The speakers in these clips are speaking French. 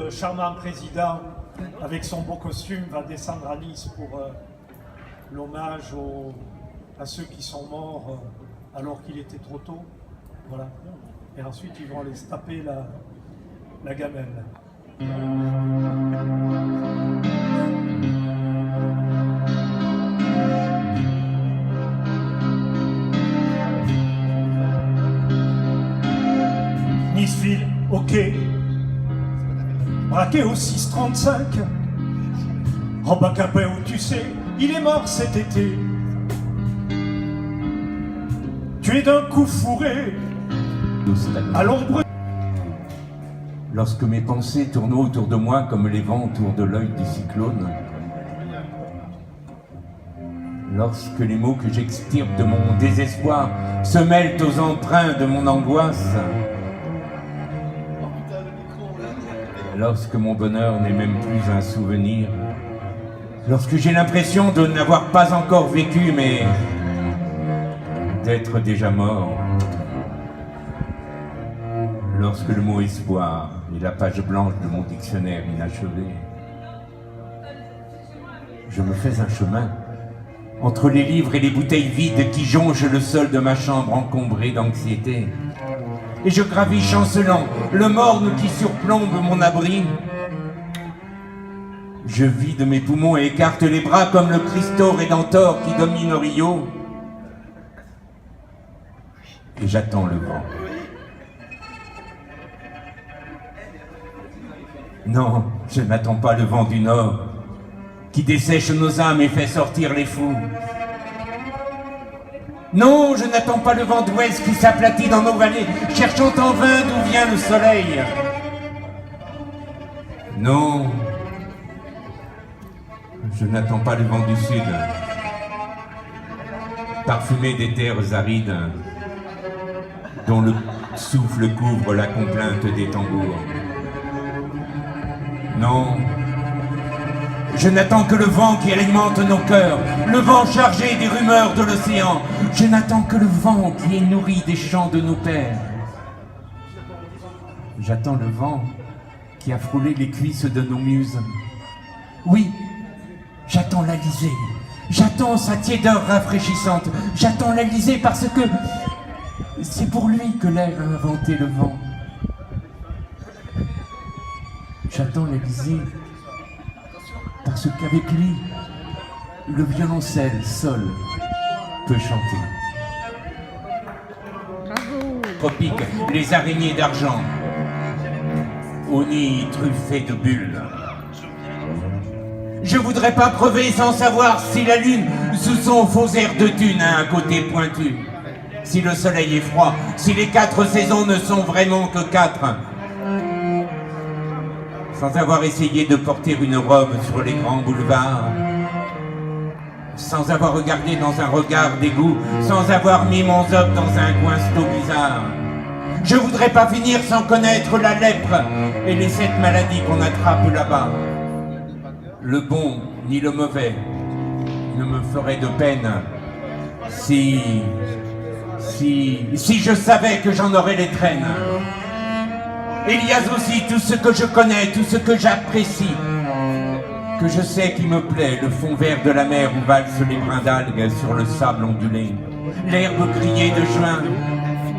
notre charmant président, avec son beau costume, va descendre à Nice pour l'hommage à ceux qui sont morts alors qu'il était trop tôt. Voilà. Et ensuite, ils vont aller se taper la gamelle. Niceville, ok. Braqué au 635. En bas capin où tu sais, il est mort cet été. Tué d'un coup fourré à l'ombre. Lorsque mes pensées tournent autour de moi comme les vents autour de l'œil du cyclone, lorsque les mots que j'extirpe de mon désespoir se mêlent aux emprunts de mon angoisse, lorsque mon bonheur n'est même plus un souvenir, lorsque j'ai l'impression de n'avoir pas encore vécu, mais d'être déjà mort, lorsque le mot espoir est la page blanche de mon dictionnaire inachevé, je me fais un chemin entre les livres et les bouteilles vides qui jonchent le sol de ma chambre encombrée d'anxiété. Et je gravis chancelant le morne qui surplombe mon abri. Je vide mes poumons et écarte les bras comme le Christo Rédentor qui domine Rio. Et j'attends le vent. Non, je n'attends pas le vent du Nord qui dessèche nos âmes et fait sortir les fous. Non, je n'attends pas le vent d'ouest qui s'aplatit dans nos vallées, cherchant en vain d'où vient le soleil. Non, je n'attends pas le vent du sud, parfumé des terres arides, dont le souffle couvre la complainte des tambours. Non, je n'attends que le vent qui alimente nos cœurs, le vent chargé des rumeurs de l'océan. Je n'attends que le vent qui est nourri des chants de nos pères. J'attends le vent qui a frôlé les cuisses de nos muses. Oui, j'attends l'Alizé. J'attends sa tiédeur rafraîchissante. J'attends l'Alizé parce que c'est pour lui que l'air a inventé le vent. J'attends l'Élysée parce qu'avec lui, le violoncelle seul peut chanter. Bravo. Tropique, les araignées d'argent, au nid truffé de bulles. Je voudrais pas crever sans savoir si la lune, sous son faux air de dune, a un côté pointu. Si le soleil est froid, si les 4 saisons ne sont vraiment que 4. Sans avoir essayé de porter une robe sur les grands boulevards, sans avoir regardé dans un regard d'égout, sans avoir mis mon zob dans un coin bizarre. Je voudrais pas finir sans connaître la lèpre et les 7 maladies qu'on attrape là-bas. Le bon ni le mauvais ne me ferait de peine si je savais que j'en aurais les traînes. Il y a aussi tout ce que je connais, tout ce que j'apprécie, que je sais qui me plaît, le fond vert de la mer où valsent les brins d'algues sur le sable ondulé, l'herbe grillée de juin,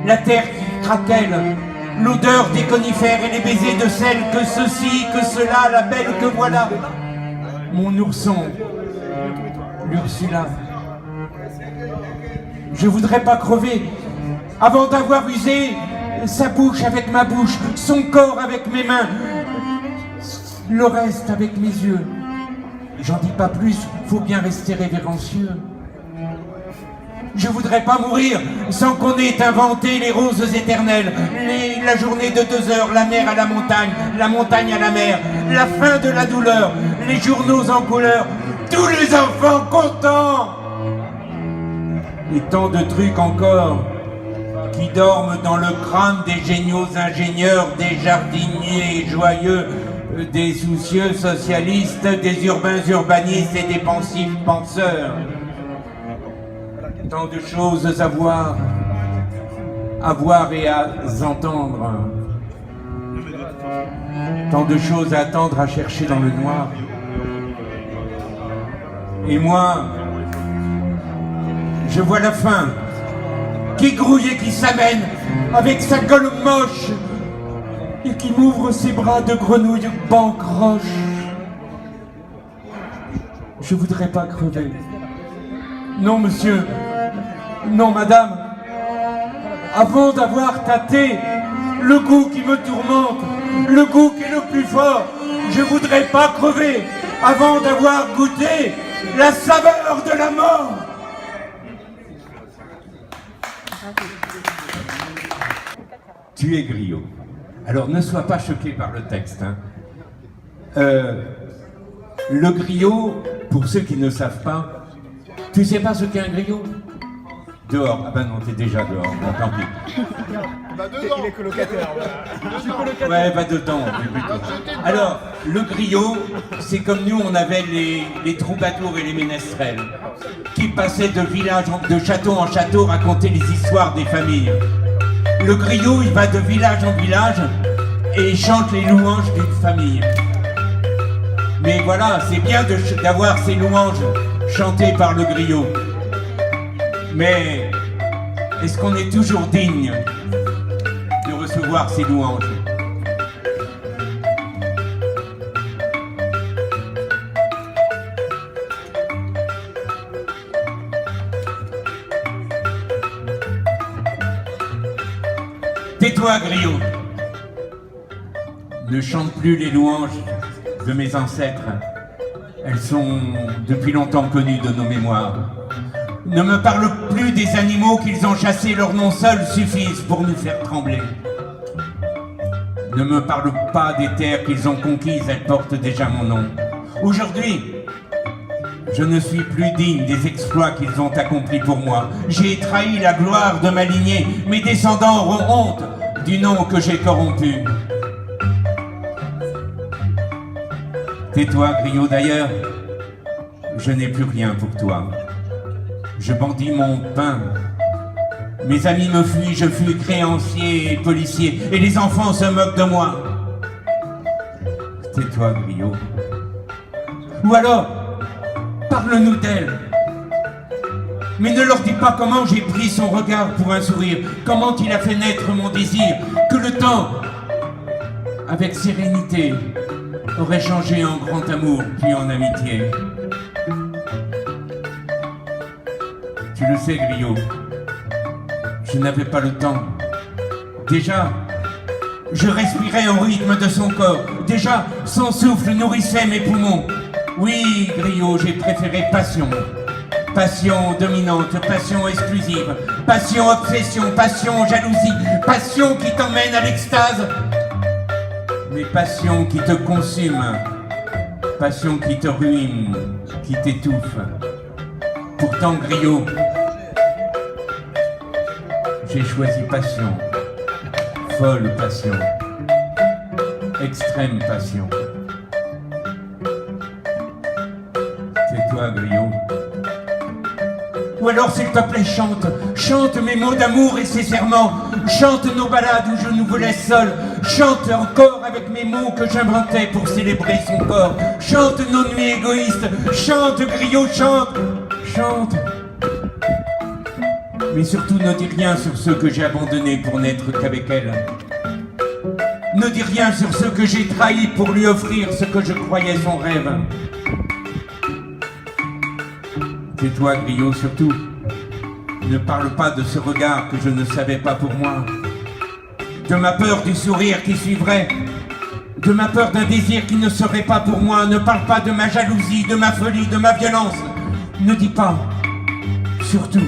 la terre qui craquelle, l'odeur des conifères et les baisers de sel, que ceci, que cela, la belle que voilà, mon ourson, l'Ursula. Je voudrais pas crever avant d'avoir usé sa bouche avec ma bouche, son corps avec mes mains, le reste avec mes yeux. J'en dis pas plus, faut bien rester révérencieux. Je voudrais pas mourir sans qu'on ait inventé les roses éternelles, la journée de 2 heures, la mer à la montagne à la mer, la fin de la douleur, les journaux en couleur, tous les enfants contents. Et tant de trucs encore qui dorment dans le crâne des géniaux ingénieurs, des jardiniers joyeux, des soucieux socialistes, des urbains urbanistes et des pensifs penseurs. Tant de choses à voir et à entendre. Tant de choses à attendre, à chercher dans le noir. Et moi, je vois la faim qui grouille et qui s'amène avec sa gueule moche et qui m'ouvre ses bras de grenouille bancroche. Je voudrais pas crever. Non, monsieur. Non, madame. Avant d'avoir tâté le goût qui me tourmente, le goût qui est le plus fort, je voudrais pas crever avant d'avoir goûté la saveur de la mort. Tu es griot. Alors ne sois pas choqué par le texte. Hein. Le griot, pour ceux qui ne savent pas, tu sais pas ce qu'est un griot? Dehors. Ah ben non, t'es déjà dehors. Bon, tant pis. Bah dedans. Il est colocataire. Je suis colocataire. Ouais, va dedans. Alors, le griot, c'est comme nous, on avait les troubadours et les ménestrels qui passaient de village, de château en château, raconter les histoires des familles. Le griot, il va de village en village et il chante les louanges d'une famille. Mais voilà, c'est bien d'avoir ces louanges chantées par le griot. Mais est-ce qu'on est toujours digne de recevoir ces louanges? Tais-toi, griot. Ne chante plus les louanges de mes ancêtres. Elles sont depuis longtemps connues de nos mémoires. Ne me parle plus des animaux qu'ils ont chassés, leurs noms seuls suffisent pour nous faire trembler. Ne me parle pas des terres qu'ils ont conquises, elles portent déjà mon nom. Aujourd'hui, je ne suis plus digne des exploits qu'ils ont accomplis pour moi. J'ai trahi la gloire de ma lignée, mes descendants auront honte du nom que j'ai corrompu. Tais-toi, griot, d'ailleurs, je n'ai plus rien pour toi. Je bandis mon pain. Mes amis me fuient, je fuis créancier et policier, et les enfants se moquent de moi. Tais-toi, griot. Ou alors, parle-nous d'elle. Mais ne leur dis pas comment j'ai pris son regard pour un sourire, comment il a fait naître mon désir, que le temps, avec sérénité, aurait changé en grand amour, puis en amitié. Tu le sais, griot, je n'avais pas le temps. Déjà, je respirais au rythme de son corps. Déjà, son souffle nourrissait mes poumons. Oui, griot, j'ai préféré passion. Passion dominante, passion exclusive, passion obsession, passion jalousie, passion qui t'emmène à l'extase. Mais passion qui te consume, passion qui te ruine, qui t'étouffe. Pourtant, griot, j'ai choisi passion, folle passion, extrême passion. Tais-toi, griot. Ou alors, s'il te plaît, chante, chante mes mots d'amour et ses serments, chante nos balades où je nous voulais seuls, chante encore avec mes mots que j'inventais pour célébrer son corps, chante nos nuits égoïstes, chante, griot, chante, chante. Mais surtout, ne dis rien sur ceux que j'ai abandonnés pour n'être qu'avec elle. Ne dis rien sur ceux que j'ai trahis pour lui offrir ce que je croyais son rêve. Tais-toi, griot, surtout. Ne parle pas de ce regard que je ne savais pas pour moi. De ma peur du sourire qui suivrait. De ma peur d'un désir qui ne serait pas pour moi. Ne parle pas de ma jalousie, de ma folie, de ma violence. Ne dis pas, surtout,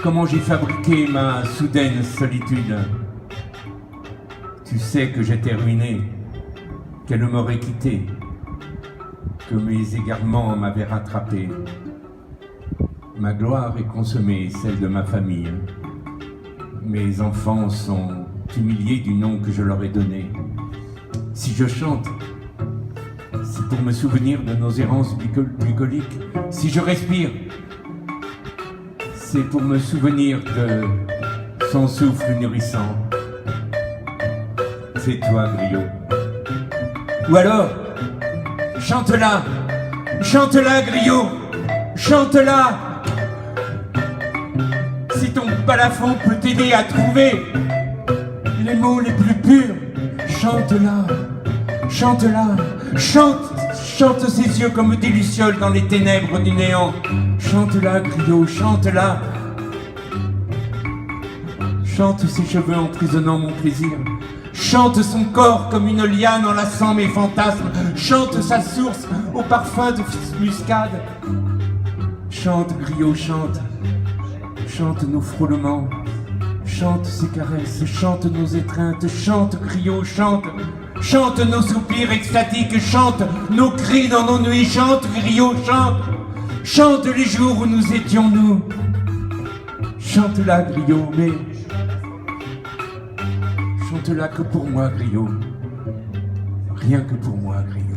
comment j'ai fabriqué ma soudaine solitude. Tu sais que j'étais ruiné, qu'elle m'aurait quitté, que mes égarements m'avaient rattrapé. Ma gloire est consommée, celle de ma famille. Mes enfants sont humiliés du nom que je leur ai donné. Si je chante, c'est pour me souvenir de nos errances bucoliques. Si je respire, c'est pour me souvenir de son souffle nourrissant. C'est toi, griot. Ou alors, chante-la, chante-la, griot, chante-la. Si ton balafon peut t'aider à trouver les mots les plus purs, chante-la, chante-la, chante, chante ses yeux comme des lucioles dans les ténèbres du néant. Chante-la, griot, chante-la. Chante ses cheveux emprisonnant mon plaisir. Chante son corps comme une liane enlaçant mes fantasmes. Chante sa source au parfum de muscade. Chante, griot, chante. Chante nos frôlements. Chante ses caresses. Chante nos étreintes. Chante, griot, chante. Chante nos soupirs extatiques. Chante nos cris dans nos nuits. Chante, griot, chante. Chante les jours où nous étions nous. Chante-la, griot, mais chante-la que pour moi, griot. Rien que pour moi, griot.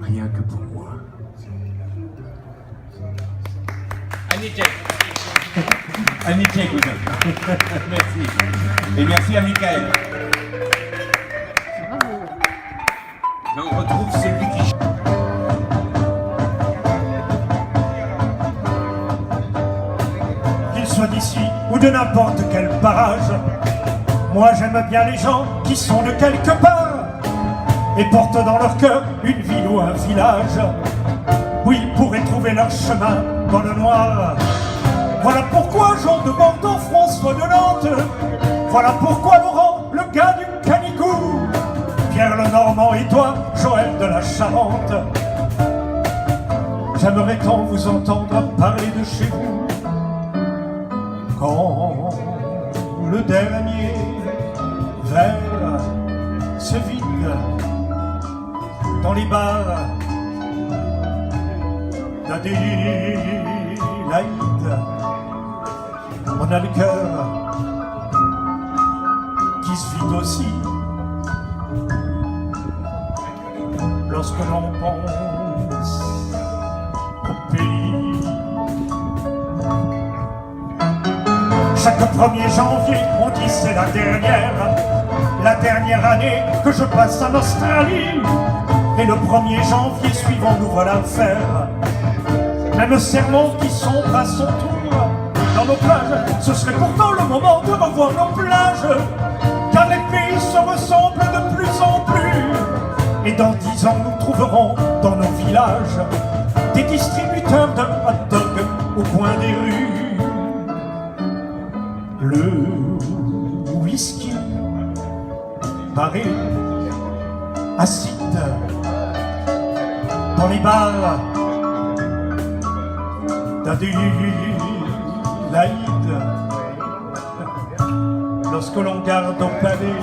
Rien que pour moi. Amitié. Amitié, cousin. Merci. Et merci à Michael. On retrouve celui qui... Qu'il soit d'ici ou de n'importe quel barrage, moi j'aime bien les gens qui sont de quelque part et portent dans leur cœur une ville ou un village où ils pourraient trouver leur chemin dans le noir. Voilà pourquoi Jean de Bordeaux, François de Nantes, voilà pourquoi Laurent, le gars du Canigou, Pierre le Normand et toi, Joël de la Charente. J'aimerais tant vous entendre parler de chez vous quand le dernier verre se vide dans les bars d'Adélaïde. On a le cœur qui se vide aussi lorsque l'on pense au pays. Chaque 1er janvier, on dit c'est la dernière année que je passe en Australie. Et le 1er janvier suivant, nous voilà faire même serment qui sombre à son tour dans nos plages. Ce serait pourtant le moment de revoir nos plages, car les pays se ressemblent de plus en plus. Et dans 10 ans, nous trouverons dans nos villages des distributeurs de hot dogs au coin des rues. Le whisky barré, acide, dans les bars d'Adélaïde. Lorsque l'on garde au palais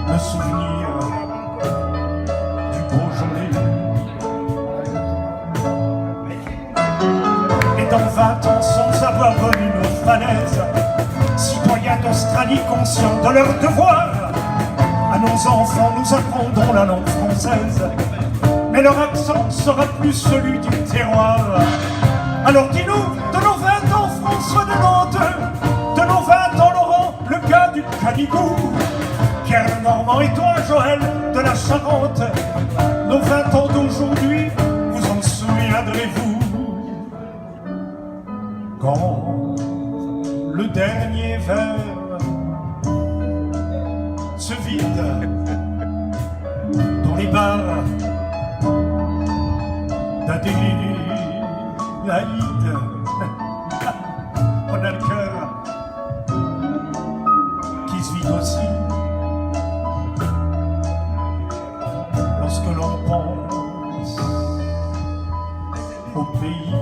le souvenir du Beaujolais. Et dans 20 ans, sans avoir revu nos falaises, citoyens d'Australie conscients de leur devoir, à nos enfants nous apprendrons la langue française, mais leur accent sera plus celui du terroir. Alors dis-nous, de nos 20 ans François de Nantes, de nos 20 ans Laurent, le gars du Canigou, Pierre le Normand et toi Joël de la Charente, nos 20 ans d'aujourd'hui, vous en souviendrez-vous quand le dernier verre se vide dans les bars d'Adélaïde. On a le cœur qui se vide aussi lorsque l'on pense au pays.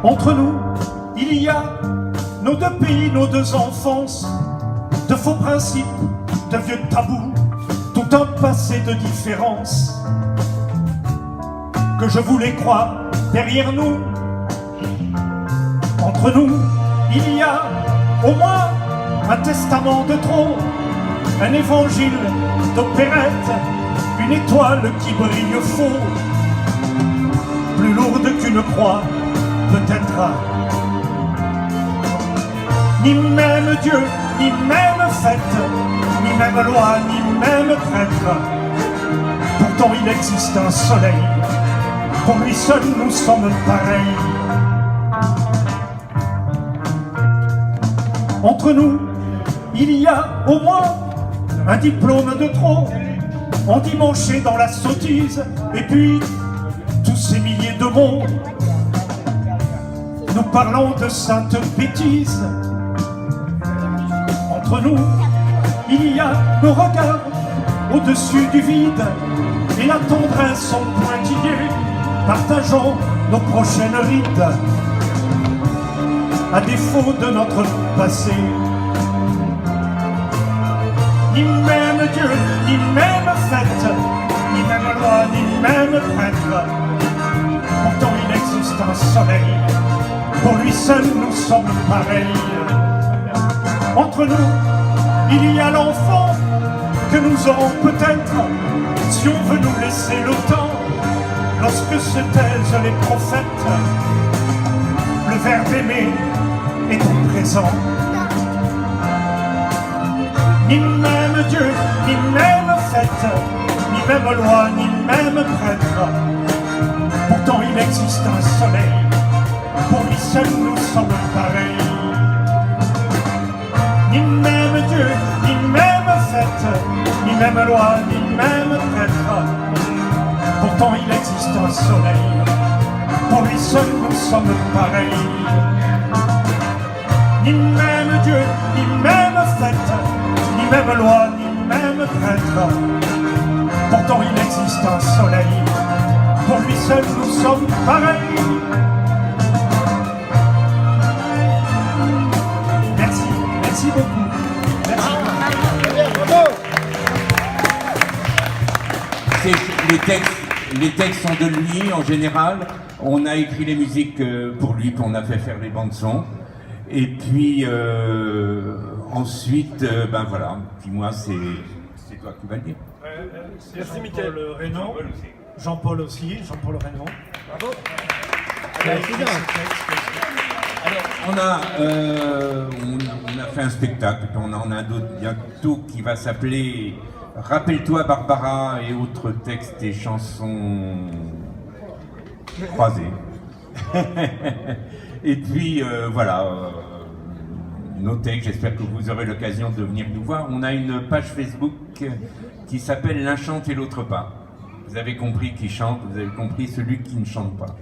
Entre nous, il y a nos deux pays, nos deux enfances, de faux principes, de vieux tabous, tout un passé de différence que je voulais croire derrière nous. Entre nous, il y a au moins un testament de trop, un évangile d'opérette, une étoile qui brille faux, plus lourde qu'une croix, peut-être. Ni même Dieu, ni même fête, ni même loi, ni même prêtre. Pourtant il existe un soleil, pour lui seul nous sommes pareils. Entre nous, il y a au moins un diplôme de trop, endimanché dans la sottise, et puis tous ces milliers de mots, nous parlons de saintes bêtises. Entre nous, il y a nos regards au-dessus du vide, et la tendresse en pointillé, partageons nos prochaines rides, à défaut de notre passé. Ni même Dieu, ni même fête, ni même loi, ni même prêtre. Pourtant il existe un soleil, pour lui seul nous sommes pareils. Entre nous, il y a l'enfant que nous aurons peut-être, si on veut nous laisser le temps, lorsque se taisent les prophètes. Le verbe aimer est au présent. Ni même Dieu, ni même fête, ni même loi, ni même prêtre. Pourtant il existe un soleil, pour lui seul nous sommes pareils. Ni même Dieu, ni même fête, ni même loi, ni même prêtre. Pourtant il existe un soleil, pour lui seul nous sommes pareils. Ni même Dieu, ni même fête, ni même loi, ni même prêtre. Pourtant il existe un soleil, pour lui seul nous sommes pareils. Merci, merci beaucoup. Merci. Les textes sont de lui en général. On a écrit les musiques pour lui, puis on a fait faire les bandes son. Et puis ensuite, ben voilà. Puis moi, c'est toi qui vas le dire. Merci Mickaël Reynaud. Jean-Paul aussi, Jean-Paul Reynaud. Bravo. Alors, on a fait un spectacle, puis on en a d'autres bientôt qui va s'appeler Rappelle-toi Barbara et autres textes et chansons croisées. Et puis voilà, nos textes, j'espère que vous aurez l'occasion de venir nous voir. On a une page Facebook qui s'appelle L'un chante et l'autre pas. Vous avez compris qui chante, vous avez compris celui qui ne chante pas.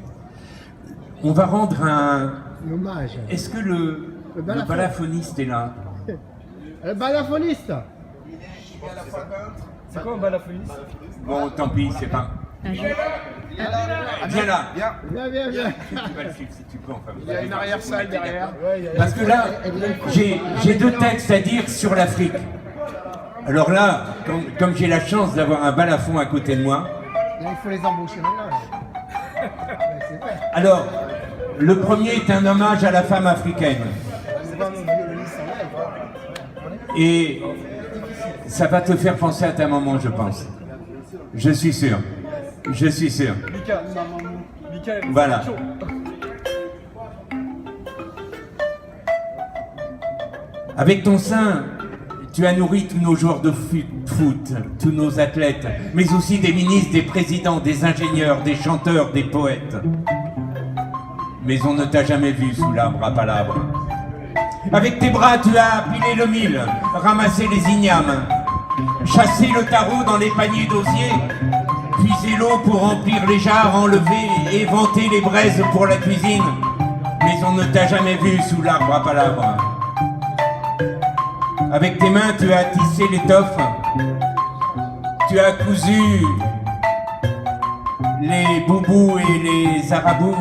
On va rendre un hommage. Est-ce que le balafoniste est là? Le balafoniste. C'est quoi un balafoniste? Bon, tant pis, c'est pas. Viens là, viens. Viens. Tu vas le suivre si tu peux, enfin. Il y a une arrière-salle derrière. Parce que là, j'ai deux textes à dire sur l'Afrique. Alors là, comme j'ai la chance d'avoir un balafon à côté de moi. Là, il faut les embaucher maintenant. C'est vrai. Alors, le premier est un hommage à la femme africaine. C'est pas nos violonistes en live. Et ça va te faire penser à ta maman, je pense. Je suis sûr. Je suis sûr. Mickaël, voilà. Avec ton sein, tu as nourri tous nos joueurs de foot, tous nos athlètes, mais aussi des ministres, des présidents, des ingénieurs, des chanteurs, des poètes. Mais on ne t'a jamais vu sous l'arbre à palabres. Avec tes bras, tu as pilé le mil, ramassé les ignames, chassé le tarot dans les paniers d'osier, puisé l'eau pour remplir les jarres, enlever et vanter les braises pour la cuisine. Mais on ne t'a jamais vu sous l'arbre à palabres. Avec tes mains, tu as tissé l'étoffe, tu as cousu les boubous et les arabous,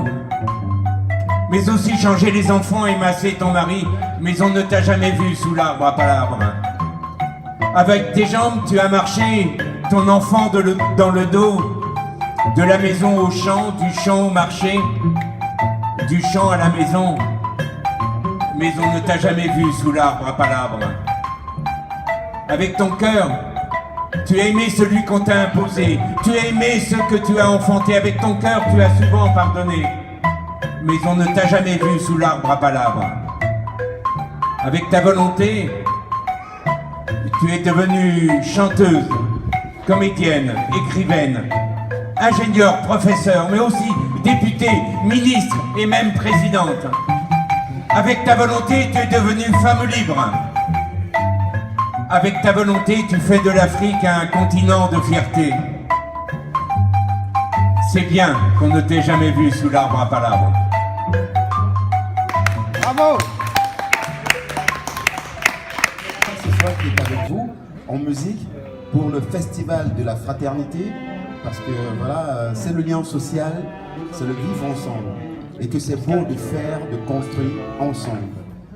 mais aussi changé les enfants et massé ton mari, mais on ne t'a jamais vu sous l'arbre à palabres. Avec tes jambes, tu as marché ton enfant dans le dos, de la maison au champ, du champ au marché, du champ à la maison. mais on ne t'a jamais vu sous l'arbre à palabres. Avec ton cœur, tu as aimé celui qu'on t'a imposé, tu as aimé ce que tu as enfanté. Avec ton cœur, tu as souvent pardonné, mais on ne t'a jamais vu sous l'arbre à palabres. Avec ta volonté, tu es devenue chanteuse, comédienne, écrivaine, ingénieure, professeure, mais aussi députée, ministre et même présidente. Avec ta volonté, tu es devenue femme libre. Avec ta volonté, tu fais de l'Afrique un continent de fierté. C'est bien qu'on ne t'ait jamais vu sous l'arbre à palabres. Bravo! Ce soir qui est avec vous en musique pour le festival de la fraternité, parce que voilà, c'est le lien social, c'est le vivre ensemble, et que c'est beau de faire, de construire ensemble.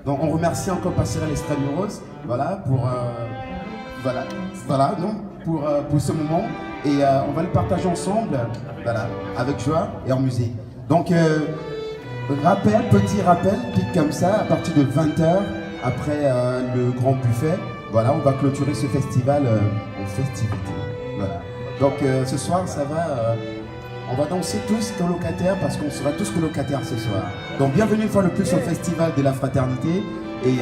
Donc on remercie encore Passerelle Extramuros, voilà, pour pour ce moment, et on va le partager ensemble, voilà, avec joie et en musique. Donc petit rappel, pique comme ça, à partir de 20h, après le grand buffet, voilà, on va clôturer ce festival en festivité. Voilà. Donc ce soir, ça va, on va danser tous colocataires parce qu'on sera tous colocataires ce soir. Donc bienvenue une fois de plus au festival de la fraternité et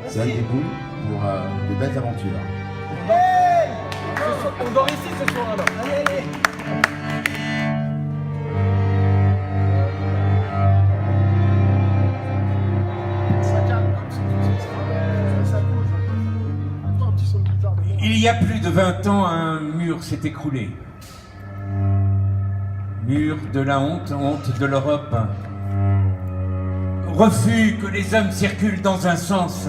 c'est un début pour de belles aventures. Hey, on dort ici ce soir alors. Allez. Il y a plus de 20 ans, un mur s'est écroulé. Mur de la honte, honte de l'Europe. Refus que les hommes circulent dans un sens.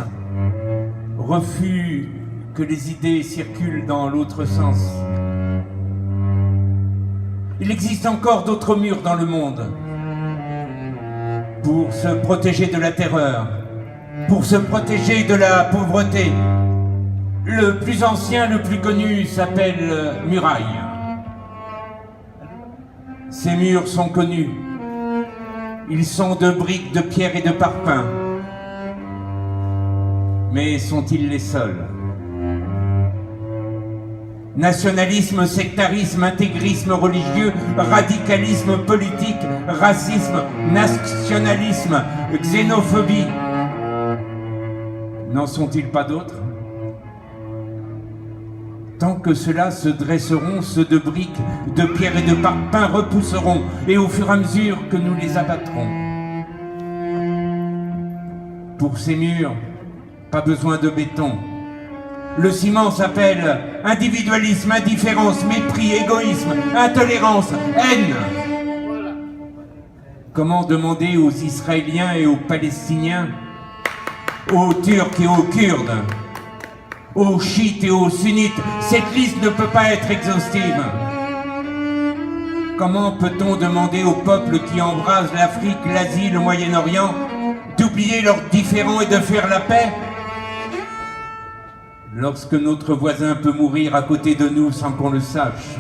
Refus que les idées circulent dans l'autre sens. Il existe encore d'autres murs dans le monde pour se protéger de la terreur, pour se protéger de la pauvreté. Le plus ancien, le plus connu s'appelle Muraille. Ces murs sont connus. Ils sont de briques, de pierre et de parpaing. Mais sont-ils les seuls? Nationalisme, sectarisme, intégrisme religieux, radicalisme politique, racisme, nationalisme, xénophobie. N'en sont-ils pas d'autres? Tant que ceux-là se dresseront, ceux de briques, de pierre et de parpaing repousseront, et au fur et à mesure que nous les abattrons. Pour ces murs, pas besoin de béton. Le ciment s'appelle individualisme, indifférence, mépris, égoïsme, intolérance, haine. Comment demander aux Israéliens et aux Palestiniens, aux Turcs et aux Kurdes, aux chiites et aux sunnites, cette liste ne peut pas être exhaustive. Comment peut-on demander aux peuples qui embrasent l'Afrique, l'Asie, le Moyen-Orient d'oublier leurs différends et de faire la paix? Lorsque notre voisin peut mourir à côté de nous sans qu'on le sache.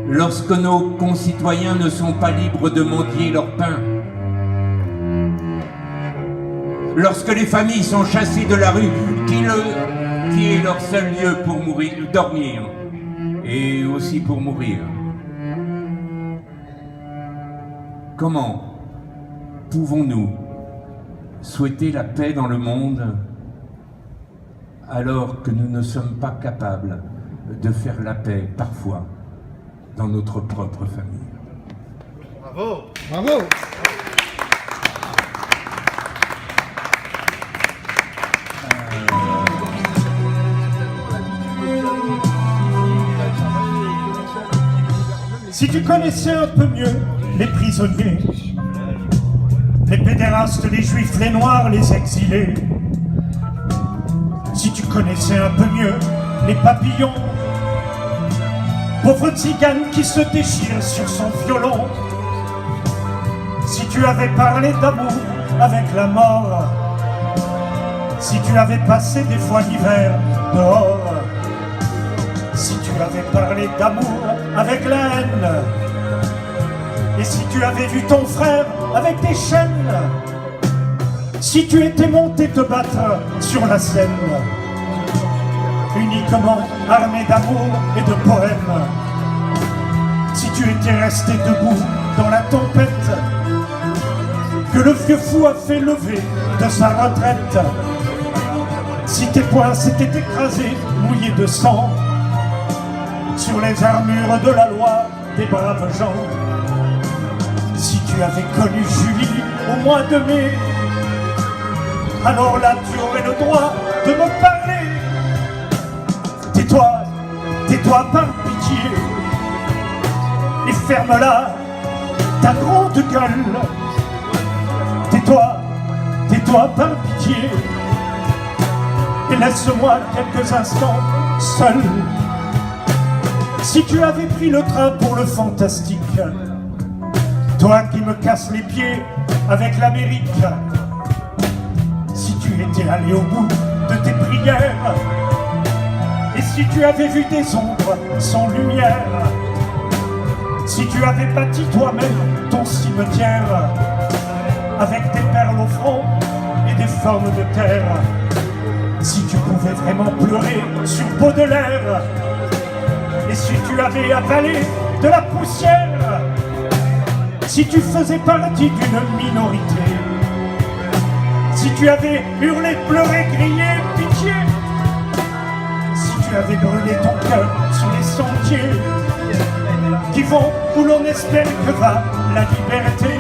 Lorsque nos concitoyens ne sont pas libres de mendier leur pain. Lorsque les familles sont chassées de la rue, qui est leur seul lieu pour dormir et aussi pour mourir. Comment pouvons-nous souhaiter la paix dans le monde alors que nous ne sommes pas capables de faire la paix parfois dans notre propre famille? Bravo! Bravo! Si tu connaissais un peu mieux les prisonniers, les pédérastes, les juifs, les noirs, les exilés, si tu connaissais un peu mieux les papillons, pauvre tzigane qui se déchire sur son violon, si tu avais parlé d'amour avec la mort, si tu avais passé des fois l'hiver dehors, si tu avais parlé d'amour avec la haine, et si tu avais vu ton frère avec des chaînes. Si tu étais monté te battre sur la scène, uniquement armé d'amour et de poèmes, si tu étais resté debout dans la tempête que le vieux fou a fait lever de sa retraite, si tes poings s'étaient écrasés, mouillés de sang, sur les armures de la loi des braves gens, si tu avais connu Julie au mois de mai, alors là tu aurais le droit de me parler. Tais-toi, tais-toi par pitié, et ferme-la, ta grande gueule. Tais-toi, tais-toi par pitié, et laisse-moi quelques instants seul. Si tu avais pris le train pour le fantastique, toi qui me casses les pieds avec l'Amérique, si tu étais allé au bout de tes prières, et si tu avais vu des ombres sans lumière, si tu avais bâti toi-même ton cimetière avec des perles au front et des formes de terre, si tu pouvais vraiment pleurer sur Baudelaire, et si tu avais avalé de la poussière, si tu faisais partie d'une minorité, si tu avais hurlé, pleuré, crié, pitié, si tu avais brûlé ton cœur sur les sentiers qui vont où l'on espère que va la liberté,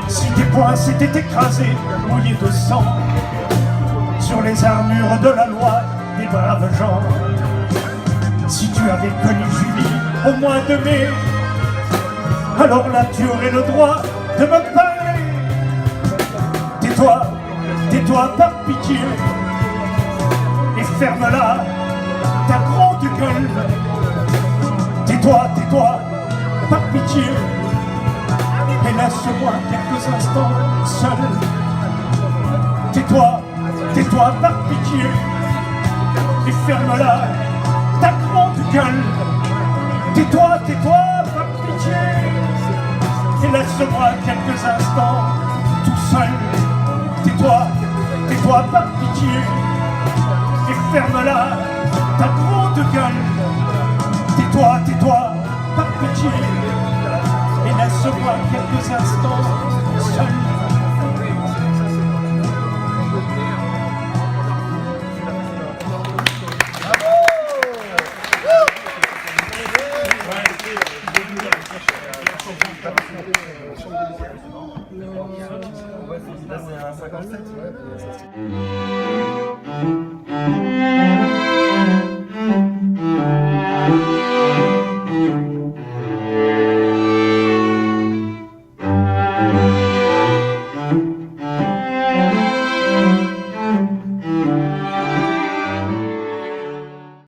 si tes poings s'étaient écrasés, mouillés de sang, sur les armures de la loi des braves gens, si tu avais connu Julie au mois de mai, alors là tu aurais le droit de me parler. Tais-toi, tais-toi par pitié, et ferme-la, ta grande gueule. Tais-toi, tais-toi par pitié, et laisse-moi quelques instants seul. Tais-toi, tais-toi par pitié, et ferme-la, ta grande gueule. Tais-toi, tais-toi par pitié, et laisse-moi quelques instants tout seul. Tais-toi, tais-toi par pitié, et ferme-la, ta grande gueule. Tais-toi, tais-toi par pitié, et laisse-moi quelques instants seul. Ouais,